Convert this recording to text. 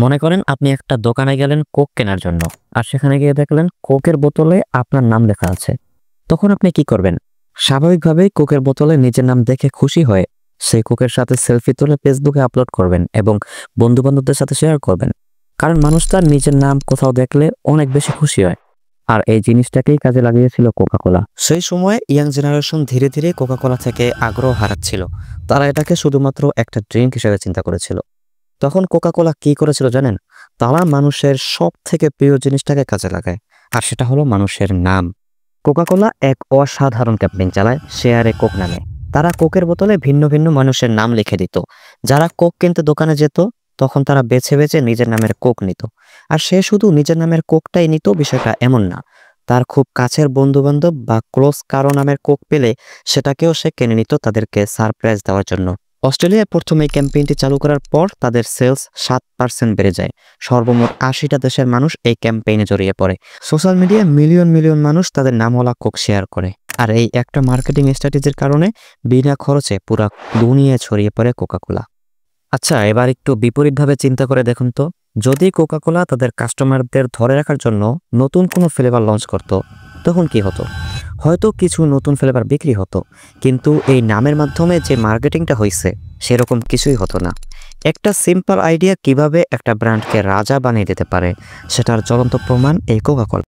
মনে করেন আপনি একটা দোকানে গেলেন কোক কেনার জন্য, আর সেখানে গিয়ে দেখলেন কোকের বোতলে আপনার নাম লেখা আছে। তখন আপনি কি করবেন? স্বাভাবিকভাবেই কোকের বোতলে নিজের নাম দেখে খুশি হয়ে সেই কোকের সাথে সেলফি তুলে ফেসবুকে আপলোড করবেন এবং বন্ধু বান্ধবদের সাথে শেয়ার করবেন। কারণ মানুষ তার নিজের নাম কোথাও দেখলে অনেক বেশি খুশি হয়। আর এই জিনিসটাকেই কাজে লাগিয়েছিল কোকাকোলা। সেই সময়ে ইয়াং জেনারেশন ধীরে ধীরে কোকাকোলা থেকে আগ্রহ হারাচ্ছিল। তারা এটাকে শুধুমাত্র একটা ড্রিঙ্ক হিসেবে চিন্তা করেছিল। তখন কোকাকোলা কি করেছিল জানেন? তারা মানুষের সব থেকে প্রিয় জিনিসটাকে কাজে লাগায়, আর সেটা হলো মানুষের নাম। কোকাকোলা এক অসাধারণ ক্যাম্পেইন চালায় শেয়ারে কোক নামে। তারা কোকের বোতলে ভিন্ন ভিন্ন মানুষের নাম লিখে দিত। যারা কোক কিনতে দোকানে যেত, তখন তারা বেছে বেছে নিজের নামের কোক নিত। আর সে শুধু নিজের নামের কোকটাই নিত বিষয়টা এমন না, তার খুব কাছের বন্ধু বান্ধব বা ক্লোজ কারো নামের কোক পেলে সেটাকেও সে কিনে নিত তাদেরকে সারপ্রাইজ দেওয়ার জন্য। অস্ট্রেলিয়ায় প্রথম এই ক্যাম্পেইনটি চালু করার পর তাদের সেলস 7% বেড়ে যায়। সর্বমোট 80টা দেশের মানুষ এই ক্যাম্পেইনে জড়িয়ে পড়ে। সোশ্যাল মিডিয়ায় মিলিয়ন মিলিয়ন মানুষ তাদের নামওয়ালা কোক শেয়ার করে। আর এই একটা মার্কেটিং স্ট্র্যাটেজির কারণে বিনা খরচে পুরো দুনিয়ায় ছড়িয়ে পড়ে কোকাকোলা। আচ্ছা, এবার একটু বিপরীতভাবে চিন্তা করে দেখুন তো, যদি কোকাকোলা তাদের কাস্টমারদের ধরে রাখার জন্য নতুন কোনো ফ্লেভার লঞ্চ করত, তখন কি হতো? হয়তো কিছু নতুন ফ্লেভার বিক্রি হতো, কিন্তু এই নামের মাধ্যমে যে মার্কেটিংটা হয়েছে সেরকম কিছুই হতো না। একটা সিম্পল আইডিয়া কিভাবে একটা ব্র্যান্ডকে রাজা বানিয়ে দিতে পারে সেটার জ্বলন্ত প্রমাণ এই কোকাকোলা।